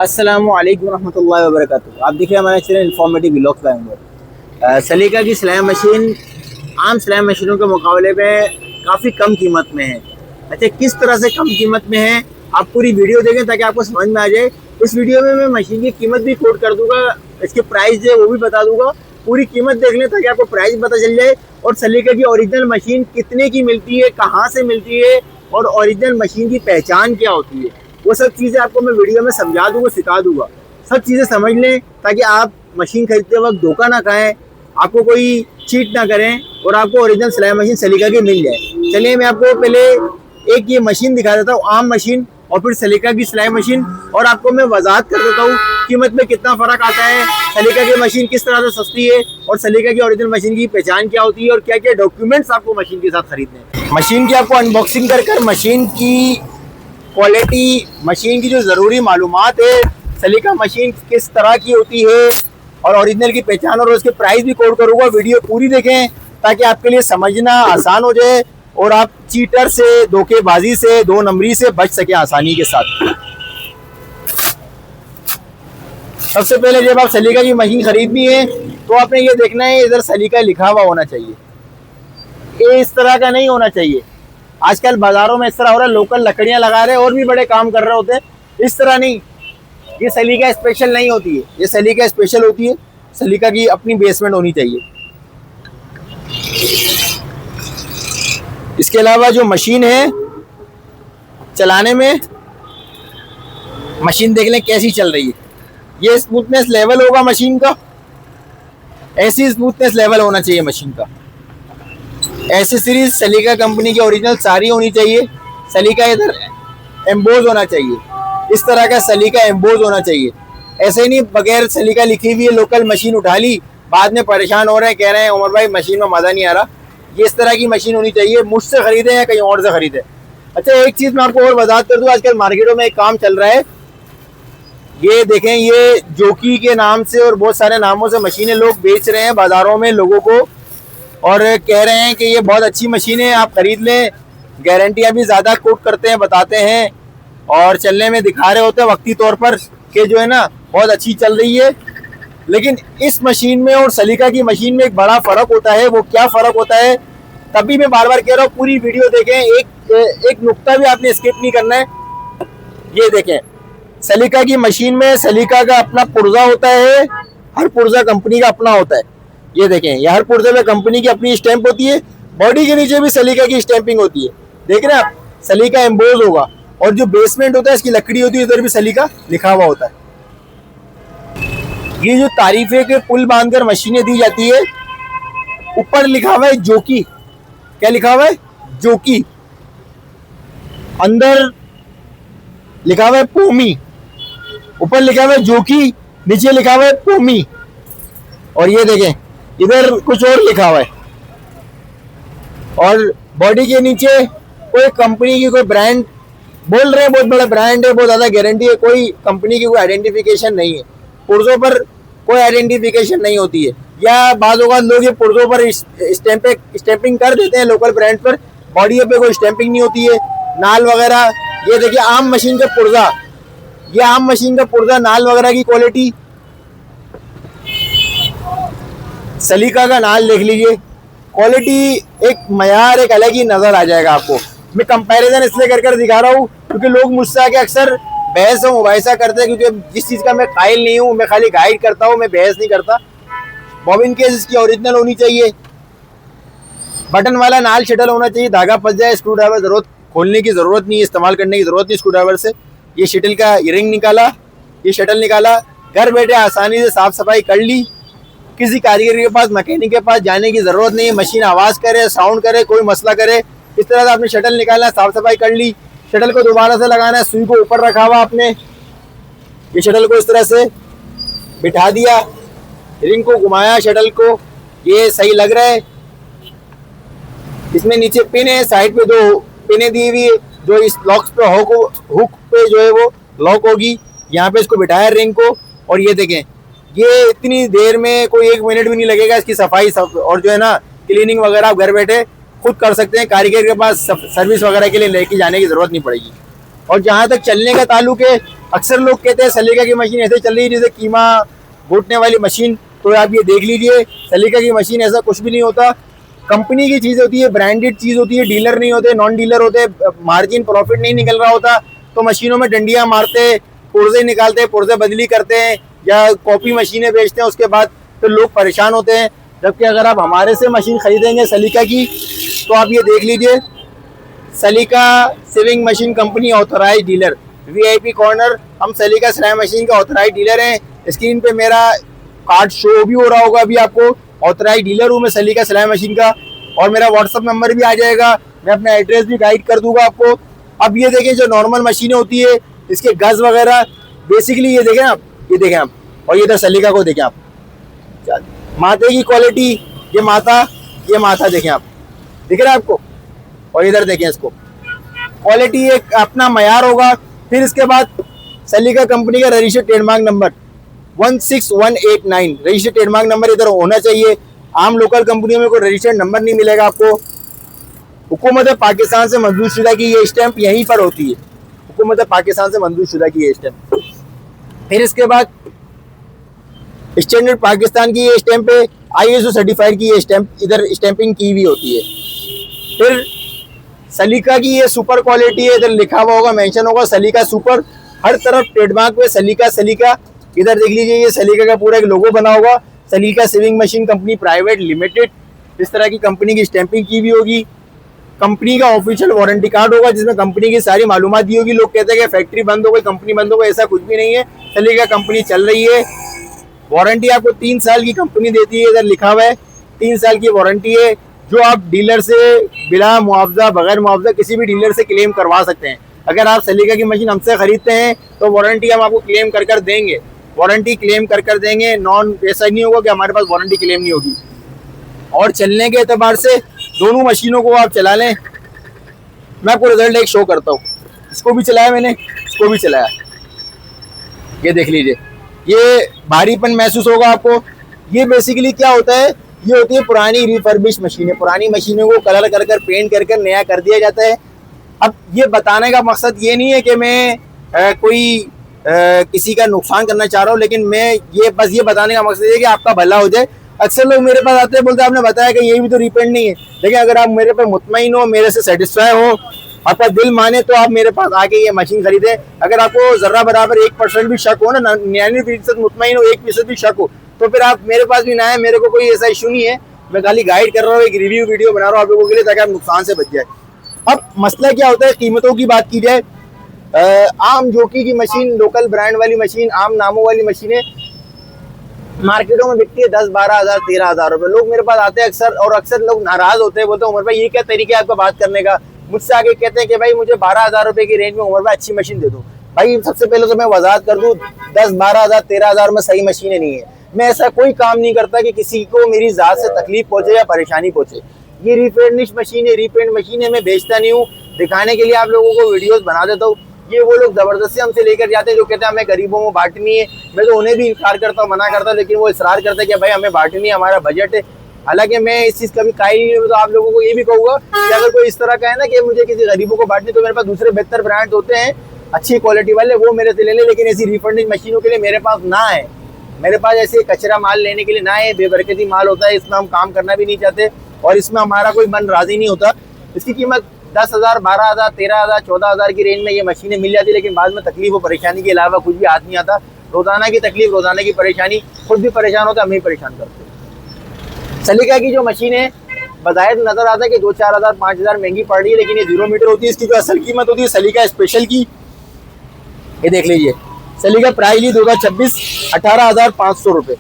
अस्सलामुअलैकुम रहमतुल्लाहि व बरकातुहू। आप देखिए हमारा चैनल इन्फॉर्मेटिव व्लॉग्स बैंगलोर। सलीका की सिलाई मशीन आम सिलाई मशीनों के मुकाबले में काफ़ी कम कीमत में है। अच्छा, किस तरह से कम कीमत में है, आप पूरी वीडियो देखें ताकि आपको समझ में आ जाए। इस वीडियो में मैं मशीन की कीमत भी कोट कर दूंगा, इसके प्राइस जो है वो भी बता दूंगा। पूरी कीमत देख लें ताकि आपको प्राइस पता चल जाए और सलीका की ओरिजिनल मशीन कितने की मिलती है, कहाँ से मिलती है और ओरिजिनल मशीन की पहचान क्या होती है। वो सब चीज़ें आपको मैं वीडियो में समझा दूंगा, सिखा दूंगा। सब चीज़ें समझ लें ताकि आप मशीन खरीदते वक्त धोखा ना खाएं, आपको कोई चीट ना करें और आपको ओरिजिनल सिलाई मशीन सलीका की मिल जाए। चलिए मैं आपको पहले एक ये मशीन दिखा देता हूँ, आम मशीन, और फिर सलीका की सिलाई मशीन, और आपको मैं वजाहत कर देता हूँ कीमत में कितना फ़र्क आता है, सलीका की मशीन किस तरह से सस्ती है और सलीका की ओरिजिनल मशीन की पहचान क्या होती है और क्या क्या डॉक्यूमेंट्स आपको मशीन के साथ खरीदने हैं। मशीन की आपको अनबॉक्सिंग कर मशीन की क्वालिटी, मशीन की जो ज़रूरी मालूमात है, सलीका मशीन किस तरह की होती है और ओरिजिनल की पहचान और उसके प्राइस भी कोड करूँगा। वीडियो पूरी देखें ताकि आपके लिए समझना आसान हो जाए और आप चीटर से, धोखेबाजी से, दो नंबरी से बच सके आसानी के साथ। सबसे पहले जब आप सलीका की मशीन खरीदनी है तो आपने ये देखना है, इधर सलीका लिखा हुआ होना चाहिए। ये इस तरह का नहीं होना चाहिए। आजकल बाजारों में इस तरह हो रहा है, लोकल लकड़ियां लगा रहे हैं और भी बड़े काम कर रहे होते हैं। इस तरह नहीं, ये सलीका स्पेशल नहीं होती है। ये सलीका स्पेशल होती है, सलीका की अपनी बेसमेंट होनी चाहिए। इसके अलावा जो मशीन है चलाने में, मशीन देख लें कैसी चल रही है। ये स्मूथनेस लेवल होगा मशीन का, ऐसी स्मूथनेस लेवल होना चाहिए मशीन का। एसेसरीज सलीका कंपनी की ओरिजिनल सारी होनी चाहिए। सलीका इधर एम्बोज होना चाहिए, इस तरह का सलीका एम्बोज होना चाहिए। ऐसे ही नहीं बगैर सलीका लिखी हुई है लोकल मशीन उठा ली, बाद में परेशान हो रहे हैं, कह रहे हैं उमर भाई मशीन में मज़ा नहीं आ रहा। ये इस तरह की मशीन होनी चाहिए, मुझसे ख़रीदें या कहीं और से ख़रीदें। अच्छा, एक चीज़ मैं आपको और वजाहत कर दूँ, आजकल मार्केटों में एक काम चल रहा है, ये देखें, ये जोकी के नाम से और बहुत सारे नामों से मशीनें लोग बेच रहे हैं बाज़ारों में लोगों को, और कह रहे हैं कि ये बहुत अच्छी मशीन है, आप ख़रीद लें। गारंटियाँ भी ज़्यादा कोट करते हैं, बताते हैं और चलने में दिखा रहे होते हैं वक्ती तौर पर कि जो है ना बहुत अच्छी चल रही है। लेकिन इस मशीन में और सलीका की मशीन में एक बड़ा फ़र्क होता है। वो क्या फ़र्क होता है, तभी मैं बार बार कह रहा हूँ पूरी वीडियो देखें, एक नुक्ता भी आपने स्किप नहीं करना है। ये देखें, सलीका की मशीन में सलीका का अपना पुर्जा होता है, हर पुर्जा कंपनी का अपना होता है। ये देखें, ये हर पुर्जे में कंपनी की अपनी स्टैंप होती है। बॉडी के नीचे भी सलीका की स्टैंपिंग होती है, देख रहे हैं आप, सलीका एम्बोज होगा। और जो बेसमेंट होता है, इसकी लकड़ी होती है, इधर भी सलीका लिखा हुआ होता है। ये जो तारीफे के पुल बांधकर मशीनें दी जाती है, ऊपर लिखा हुआ है जोकी। क्या लिखा हुआ है? जोकी। अंदर लिखा हुआ है पोमी। ऊपर लिखा हुआ है जोकी, नीचे लिखा हुआ है पोमी। और ये देखें, इधर कुछ और लिखा हुआ है। और बॉडी के नीचे कोई कंपनी की, कोई ब्रांड बोल रहे हैं, बहुत बड़ा ब्रांड है, बहुत ज़्यादा गारंटी है, कोई कंपनी की कोई आइडेंटिफिकेशन नहीं है। पुर्जों पर कोई आइडेंटिफिकेशन नहीं होती है, या बाज़ औक़ात लोग ये पुर्जों पर स्टैंपिंग कर देते हैं लोकल ब्रांड पर, बॉडी पे कोई स्टैंपिंग नहीं होती है, नाल वगैरह। ये देखिए आम मशीन का पुर्जा, ये आम मशीन का पुर्जा, नाल वगैरह की क्वालिटी। सलीका का नाल देख लीजिए, क्वालिटी एक मयार, एक अलग ही नज़र आ जाएगा आपको। मैं कंपैरिजन इसलिए कर दिखा रहा हूँ क्योंकि लोग मुझसे आके अक्सर बहस और मुबाहिसा करते हैं, क्योंकि जिस चीज़ का मैं कायल नहीं हूँ, मैं खाली गाइड करता हूँ, मैं बहस नहीं करता। बॉबिन केस इसकी ओरिजिनल होनी चाहिए, बटन वाला नाल शटल होना चाहिए, धागा फंस जाए, स्क्रू ड्राइवर ज़रूरत खोलने की ज़रूरत नहीं, इस्तेमाल करने की ज़रूरत नहीं स्क्रू ड्राइवर से। ये शटल का रिंग निकाला, ये शटल निकाला, घर बैठे आसानी से साफ़ सफाई कर ली। किसी कारीगर के पास, मैकेनिक के पास जाने की ज़रूरत नहीं है। मशीन आवाज़ करे, साउंड करे, कोई मसला करे, इस तरह से आपने शटल निकालना है, साफ़ सफाई कर ली। शटल को दोबारा से लगाना है, सुई को ऊपर रखा हुआ आपने, ये शटल को इस तरह से बिठा दिया, रिंग को घुमाया, शटल को, ये सही लग रहा है। इसमें नीचे पिन है, साइड पे दो पिनें दी हुई है जो इस लॉक पे हुक पे जो है वो लॉक होगी। यहाँ पे इसको बिठाया रिंग को, और ये देखें, ये इतनी देर में कोई 1 मिनट भी नहीं लगेगा इसकी सफाई सब, और जो है ना क्लीनिंग वगैरह आप घर बैठे खुद कर सकते हैं, कारीगर के पास सर्विस वगैरह के लिए लेके जाने की ज़रूरत नहीं पड़ेगी। और जहाँ तक चलने का ताल्लुक है, अक्सर लोग कहते हैं सलीका की मशीन ऐसे चल रही है जैसे कीमा घोटने वाली मशीन, तो आप ये देख लीजिए सलीका की मशीन ऐसा कुछ भी नहीं होता। कंपनी की चीज़ होती है, ब्रांडेड चीज़ होती है, डीलर नहीं होते, नॉन डीलर होते, मार्जिन प्रॉफिट नहीं निकल रहा होता तो मशीनों में डंडियाँ मारते, पुर्जे निकालते, पुर्जे बदली करते हैं या कॉपी मशीनें बेचते हैं, उसके बाद फिर लोग परेशान होते हैं। जबकि अगर आप हमारे से मशीन खरीदेंगे सलीका की, तो आप ये देख लीजिए Salika sewing machine company authorised dealer, VIP corner, हम सलीका सिलाई मशीन का ऑथराइज डीलर हैं। स्क्रीन पे मेरा कार्ड शो भी हो रहा होगा अभी आपको, ऑथराइज डीलर हूँ मैं सलीका सिलाई मशीन का, और मेरा व्हाट्सअप नंबर भी आ जाएगा, मैं अपना एड्रेस भी गाइड कर दूंगा आपको। अब ये देखें जो नॉर्मल मशीनें होती है इसके गज वगैरह, बेसिकली ये देखें आप, ये देखें आप, और ये इधर सलीका को देखें आप, माथे की क्वालिटी, ये माथा देखें आप, दिख रहा है आपको, और इधर देखें इसको, क्वालिटी एक अपना मयार होगा। फिर इसके बाद सलीका कंपनी का registered trademark number 16189, registered trademark number इधर होना चाहिए। आम लोकल कंपनियों में कोई रजिस्टर्ड नंबर नहीं मिलेगा आपको। हुकूमत पाकिस्तान से मंजूर शुदा की ये स्टैंप यहीं पर होती है, हुकूमत पाकिस्तान से मंजूर शुदा की ये स्टैंप। फिर इसके बाद स्टैंडर्ड पाकिस्तान की ये स्टैंप है, ISO सर्टिफाइड की ये स्टैंप इधर स्टैंपिंग की हुई होती है। फिर सलीका की ये सुपर क्वालिटी है, इधर लिखा हुआ होगा, मेंशन होगा सलीका सुपर, हर तरफ ट्रेडमार्क पे सलीका सलीका। इधर देख लीजिए ये सलीका का पूरा एक लोगो बना होगा, सलीका sewing machine company private limited, इस तरह की कंपनी की स्टैंपिंग की हुई होगी। कंपनी का ऑफिशियल वारंटी कार्ड होगा जिसमें कंपनी की सारी मालूमात दी होगी। लोग कहते हैं कि फैक्ट्री बंद हो गई, कंपनी बंद हो गई, ऐसा कुछ भी नहीं है, सलीका कंपनी चल रही है। वारंटी आपको 3 साल की कंपनी देती है, इधर लिखा हुआ है 3 साल की वारंटी है, जो आप डीलर से बिना मुआवजा, बगैर मुआवजा किसी भी डीलर से क्लेम करवा सकते हैं। अगर आप सलीका की मशीन हमसे खरीदते हैं तो वारंटी हम आपको क्लेम कर देंगे, वारंटी क्लेम कर देंगे। नॉन ऐसा नहीं होगा कि हमारे पास वारंटी क्लेम नहीं होगी। और चलने के एतबार से दोनों मशीनों को आप चला लें, मैं आपको रिजल्ट एक शो करता हूँ। इसको भी चलाया मैंने, इसको भी चलाया, ये देख लीजिए, ये भारीपन महसूस होगा आपको। ये बेसिकली क्या होता है, ये होती है पुरानी रिफर्बिश मशीनें, पुरानी मशीनों को कलर कर पेंट कर नया कर दिया जाता है। अब ये बताने का मकसद ये नहीं है कि मैं किसी का नुकसान करना चाह रहा हूँ, लेकिन मैं ये बस ये बताने का मकसद है कि आपका भला हो जाए। अक्सर लोग मेरे पास आते हैं, बोलते हैं आपने बताया कि ये भी तो रिपेंट नहीं है, लेकिन अगर आप मेरे पे मुतमईन हो, मेरे से सेटिस्फाई हो, आपका दिल माने, तो आप मेरे पास आके ये मशीन खरीदें। अगर आपको जर्रा बराबर 1% भी शक हो ना, 99% मुतमईन हो, 1% भी शक हो, तो फिर आप मेरे पास भी ना आए। मेरे को कोई ऐसा इशू नहीं है, मैं खाली गाइड कर रहा हूँ, एक रिव्यू वीडियो बना रहा हूँ आप लोगों के लिए, ताकि आप नुकसान से बच जाए। अब मसला क्या होता है, कीमतों की बात की जाए, आम जोकी की मशीन, लोकल ब्रांड वाली मशीन, आम नामों वाली मशीनें मार्केटों में बिकती है 10-12 हज़ार 13 हज़ार रुपये। लोग मेरे पास आते हैं अक्सर, और अक्सर लोग नाराज होते हैं, बोलते हैं उमर भाई ये क्या तरीका है आपका बात करने का। मुझसे आगे कहते हैं कि भाई मुझे 12 हज़ार रुपये की रेंज में उमर भाई अच्छी मशीन दे दो। भाई सबसे पहले तो मैं वजाहत कर दूँ, 10-12 हज़ार 13 हज़ार में सही मशीनें नहीं है। मैं ऐसा कोई काम नहीं करता कि किसी को मेरी ज़ात से तकलीफ पहुंचे या परेशानी पहुंचे। ये रिफर्निश मशीन है, रिपेंट मशीन है, मैं बेचता नहीं हूँ, दिखाने के लिए आप लोगों को वीडियोस बना देता हूँ। ये वो लोग ज़बरदस्ती हमसे लेकर जाते हैं जो कहते हैं हमें गरीबों में बांटनी है। मैं तो उन्हें भी इनकार करता हूँ, मना करता हूँ, लेकिन वो इसरार करते हैं कि भाई हमें बांटनी है, हमारा बजट है। हालांकि मैं इस चीज़ का भी कायल नहीं हूँ। तो आप लोगों को ये भी कहूँगा कि अगर कोई इस तरह का है ना कि मुझे किसी गरीबों को बांटनी, तो मेरे पास दूसरे बेहतर ब्रांड होते हैं अच्छी क्वालिटी वाले, वो मेरे से ले लें। लेकिन ऐसी रिफंडिंग मशीनों के लिए मेरे पास ना है, मेरे पास ऐसे कचरा माल लेने के लिए ना है। बेबरकती माल होता है, इसमें हम काम करना भी नहीं चाहते, और इसमें हमारा कोई मन राजी नहीं होता। इसकी कीमत 10 हज़ार 12 हज़ार 13 हज़ार 14 हज़ार की रेंज में ये मशीनें मिल जाती है, लेकिन बाद में तकलीफ और परेशानी के अलावा कुछ भी हाथ नहीं आता। रोज़ाना की तकलीफ, रोज़ाना की परेशानी, खुद भी परेशान होता है, हमें परेशान करते हैं। सलीका की जो मशीन है, बज़ाहिर नज़र आता है कि 2-4 हज़ार 5 हज़ार महंगी पड़ रही है, लेकिन ये 0 मीटर होती है। इसकी जो असल कीमत होती है सलीका स्पेशल की, ये देख लीजिए, सलीका प्राइस ही 2026 18,500 रुपये,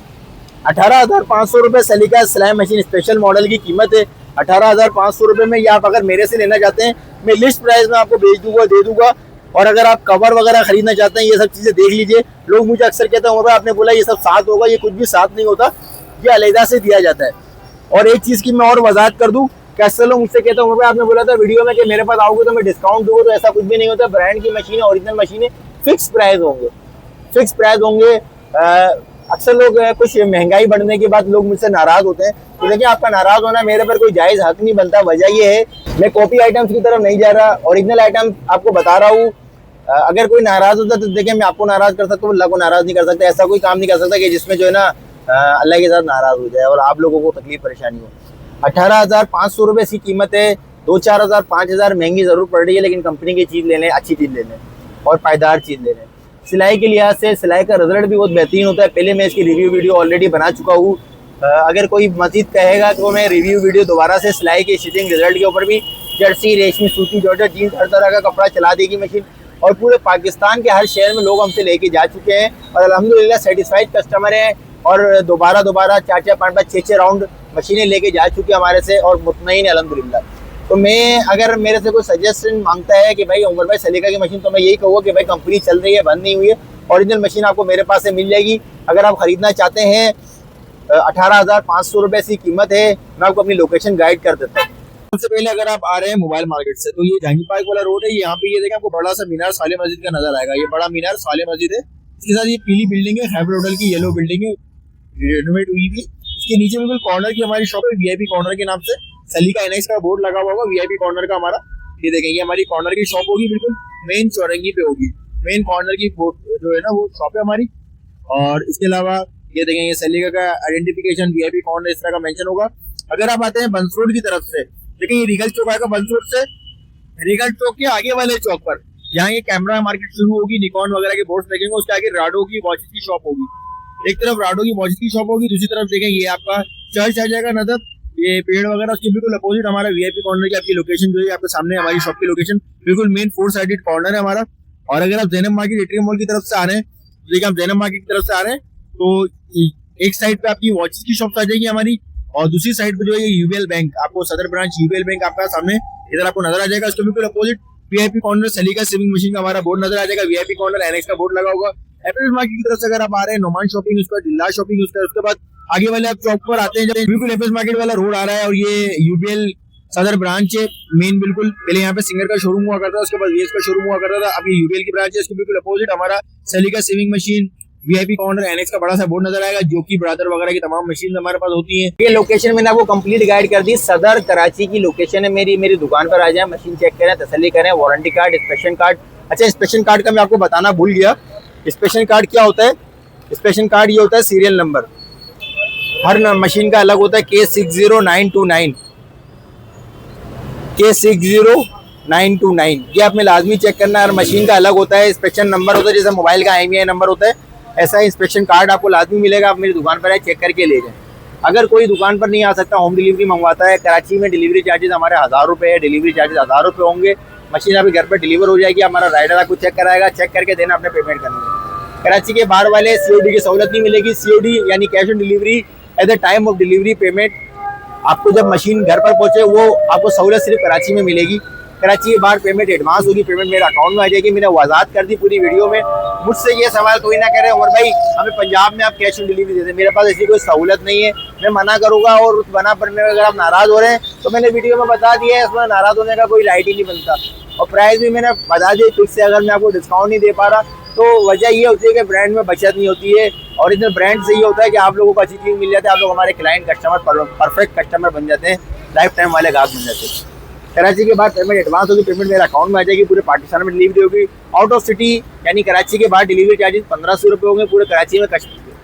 18,500 रुपये सलीका सिलाई मशीन स्पेशल मॉडल की कीमत है। 18,500 रुपये में, या आप अगर मेरे से लेना चाहते हैं, मैं लिस्ट प्राइस में आपको बेच दूंगा, दे दूंगा। और अगर आप कवर वगैरह खरीदना चाहते हैं, ये सब चीज़ें देख लीजिए। लोग मुझे अक्सर कहते हैं भाई आपने बोला ये सब साथ होगा, ये कुछ भी साथ नहीं होता, ये अलहदा से दिया जाता है। और एक चीज़ की मैं और वजाहत कर दूँ कि अक्सर लोग मुझसे कहते हैं भाई आपने बोला था वीडियो में कि मेरे पास आओगे तो मैं डिस्काउंट दूंगा, तो ऐसा कुछ भी नहीं होता। ब्रांड की मशीनें, ओरिजिनल मशीनें फिक्स प्राइस होंगे, फिक्स प्राइस होंगे। अक्सर लोग कुछ महंगाई बढ़ने के बाद लोग मुझसे नाराज होते हैं, तो देखिए आपका नाराज होना मेरे पर कोई जायज़ हक नहीं बनता। वजह ये है, मैं कॉपी आइटम्स की तरफ नहीं जा रहा, ओरिजिनल आइटम आपको बता रहा हूँ। अगर कोई नाराज होता है तो देखिए मैं आपको नाराज कर सकता हूँ, अल्लाह को नाराज नहीं कर सकता। ऐसा कोई काम नहीं कर सकता कि जिसमें जो है ना अल्लाह के साथ नाराज हो जाए और आप लोगों को तकलीफ परेशानी हो। 18,500 रुपये इसकी कीमत है। 2-4 हज़ार 5 हज़ार महंगी जरूर पड़ रही है, लेकिन कंपनी की चीज़ ले लें, अच्छी चीज़ ले लें और पायदार चीज़ ले लें। सिलाई के लिहाज से सिलाई का रिजल्ट भी बहुत बेहतरीन होता है। पहले मैं इसकी रिव्यू वीडियो ऑलरेडी बना चुका हूँ। अगर कोई मजीद कहेगा तो मैं रिव्यू वीडियो दोबारा से सिलाई की स्टिचिंग रिजल्ट के ऊपर भी, जर्सी, रेशमी, सूती, जॉर्जेट, जीन्स, हर तरह का कपड़ा चला देगी मशीन। और पूरे पाकिस्तान के हर शहर में लोग हमसे लेके जा चुके हैं और अल्हम्दुलिल्लाह सेटिस्फाइड कस्टमर हैं और दोबारा 4-4, 5-5, 6-6 राउंड मशीनें लेके जा चुके हैं हमारे से और मुतमईन है अल्हम्दुलिल्लाह। तो मैं अगर मेरे से कोई सजेशन मांगता है कि भाई उमर भाई सलीका की मशीन, तो मैं यही कहूँगा कि भाई कंपनी चल रही है, बंद नहीं हुई है। ओरिजिनल मशीन आपको मेरे पास से मिल जाएगी। अगर आप खरीदना चाहते हैं 18,500 रुपये इसकी कीमत है। मैं आपको अपनी लोकेशन गाइड कर देता हूँ। सबसे पहले अगर आप आ रहे हैं मोबाइल मार्केट से, तो ये जहांगीर पार्क वाला रोड है। यहाँ पे ये देखें आपको बड़ा सा मीनार साले मस्जिद का नजर आएगा। ये बड़ा मीनार साले मस्जिद है। इसके साथ ये पीली बिल्डिंग है, हैबर होटल की येलो बिल्डिंग है, रेनोवेट हुई भी। इसके नीचे बिल्कुल कॉर्नर की हमारी शॉप है, वीआईपी कॉर्नर के नाम से। सलीका एनएक्स का बोर्ड लगा हुआ होगा वीआईपी कॉर्नर का हमारा। ये देखें, ये हमारी कॉर्नर की शॉप होगी, बिल्कुल मेन चौरंगी पे होगी। मेन कॉर्नर की जो है ना वो शॉप है हमारी। और इसके अलावा ये देखें, ये सलीका का आइडेंटिफिकेशन वीआईपी कॉर्नर इस तरह का मेंशन होगा। अगर आप आते हैं बंस रोड की तरफ से, लेकिन ये रीगल चौक आएगा बंस रोड से, रीगल चौक के आगे वाले चौक पर जहाँ ये कैमरा मार्केट शुरू होगी, निकॉन वगैरह के बोर्ड्स लगेंगे, उसके आगे राडो की वॉचेस की शॉप होगी। एक तरफ राडो की वॉचेस की शॉप होगी, दूसरी तरफ देखें ये आपका चर्च आ जाएगा नजर, ये पेड़ वगैरह, उसके बिल्कुल अपोजिट हमारा वीआईपी कॉर्नर की आपकी लोकेशन जो है आपके सामने हमारी शॉप की लोकेशन बिल्कुल मेन 4 साइडेड कॉर्नर है हमारा। और अगर आप जैनब मार्केट एटीएम मॉल की तरफ से आ रहे हैं, देखिए आप जैनब मार्केट की तरफ से आ रहे हैं तो एक साइड पे आपकी वॉचेस की शॉप आ जाएगी हमारी और दूसरी साइड पे जो है यूबीएल बैंक, आपको सदर ब्रांच यूबीएल बैंक आपका सामने इधर आपको नजर आ जाएगा। उसके बिल्कुल अपोजिट वीआईपी कॉर्नर सलीका सेविंग मशीन का हमारा बोर्ड नजर आ जाएगा। वीआईपी कॉर्नर एनएक्स का बोर्ड लगा होगा। एप्रिल मार्केट की तरफ से अगर आप आ रहे हैं, नोमान शॉपिंग, उसका दिल्ला शॉपिंग, उसके बाद आगे वाले आप चौक पर आते हैं, जब बिल्कुल एफएस मार्केट वाला रोड आ रहा है और ये यूबीएल सदर ब्रांच है मेन। बिल्कुल पहले यहाँ पे सिंगर का शोरूम हुआ करता था, उसके बाद वीएस का शोरूम हुआ करता था, अभी यूबीएल की ब्रांच है। उसके बिल्कुल अपोजिट हमारा सलीका saving machine VIP corner NX का बड़ा सा बोर्ड नजर आएगा, जो कि ब्रदर वगैरह की तमाम मशीन हमारे पास होती हैं। ये लोकेशन मैंने आपको कंप्लीट गाइड कर दी। सदर कराची की लोकेशन है मेरी दुकान पर आ जाए, मशीन चेक करें, तसल्ली करें, वारंटी कार्ड, इंस्पेक्शन कार्ड। अच्छा, इंस्पेक्शन कार्ड का मैं आपको बताना भूल गया। इंस्पेक्शन कार्ड क्या होता है? इंस्पेक्शन कार्ड ये होता है सीरियल नंबर, हर मशीन का अलग होता है। K60929 K60929 ये आपने लाजमी चेक करना। हर मशीन का अलग होता है, इंस्पेक्शन नंबर होता है, जैसे मोबाइल का IMEI नंबर होता है, ऐसा इंस्पेक्शन कार्ड आपको लाजमी मिलेगा। आप मेरी दुकान पर आए, चेक करके ले जाएं। अगर कोई दुकान पर नहीं आ सकता, होम डिलीवरी मंगवाता है, कराची में डिलीवरी चार्जेस हमारे 1000 रुपये है। डिलीवरी चार्जेस 1000 रुपये होंगे। मशीन आपके घर पर डिलीवर हो जाएगी, हमारा राइडर आपको चेक कराएगा, चेक करके देना, अपने पेमेंट करनी है। कराची के बाहर वाले COD की सहूलत नहीं मिलेगी। COD यानी cash on delivery at the time of delivery payment, आपको जब मशीन घर पर पहुंचे वो आपको सहूलत सिर्फ कराची में मिलेगी। कराची के बाहर पेमेंट एडवांस होगी, पेमेंट मेरे अकाउंट में आ जाएगी। मैंने वजाहत कर दी पूरी वीडियो में। मुझसे ये सवाल कोई ना करे उमर भाई हमें पंजाब में आप कैश ऑन डिलीवरी दे दें, मेरे पास ऐसी कोई सहूलत नहीं है, मैं मना करूँगा। और उस बना पर में अगर आप नाराज़ हो रहे हैं तो मैंने वीडियो में बता दिया है, इसमें नाराज़ होने का कोई राइट ही नहीं बनता। और प्राइस भी मैंने बता दी फिक्स से। अगर मैं आपको डिस्काउंट नहीं दे पा रहा तो वजह ये होती है कि ब्रांड में बचत नहीं होती है। ओरिजिनल ब्रांड से ये होता है कि आप लोगों को अच्छी चीज़ मिल जाती है, आप लोग हमारे क्लाइंट कस्टमर परफेक्ट कस्टमर बन जाते हैं, लाइफ टाइम वाले ग्राहक बन जाते हैं। कराची के बाद पेमेंट एडवांस होगी, पेमेंट मेरे अकाउंट में आ जाएगी। पूरे पाकिस्तान में डिलीवरी होगी। आउट ऑफ सिटी यानी कराची के बाद डिलीवरी चार्जेस 1500 रुपये होंगे। पूरे कराची में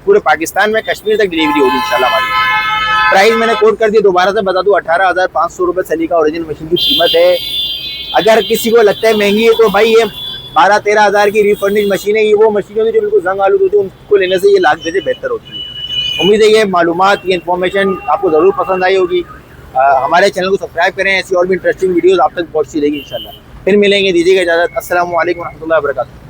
पूरे पाकिस्तान में कश्मीर तक डिलीवरी होगी इंशाल्लाह हमारी। प्राइस मैंने कोट कर दिया, दोबारा से बता दूँ, 18,500 रुपये सलीका ओरिजिनल मशीन की कीमत है। अगर किसी को लगता है महंगी है तो भाई ये 12-13 हज़ार की रिफर्निश मशीन है। ये वो मशीन होती है जो बिल्कुल जंग आलूद होती है, उनको लेने से ये लाख से बेहतर होती है। उम्मीद है ये मालूमात, ये इन्फॉर्मेशन आपको ज़रूर पसंद आई होगी। हमारे चैनल को सब्सक्राइब करें, ऐसी और भी इंटरेस्टिंग वीडियोस आप तक पहुंचती रहेगी इंशाल्लाह। फिर मिलेंगे, दीजिएगा इजाज़त। अस्सलामु अलैकुम व रहमतुल्लाहि व बरकातुहू।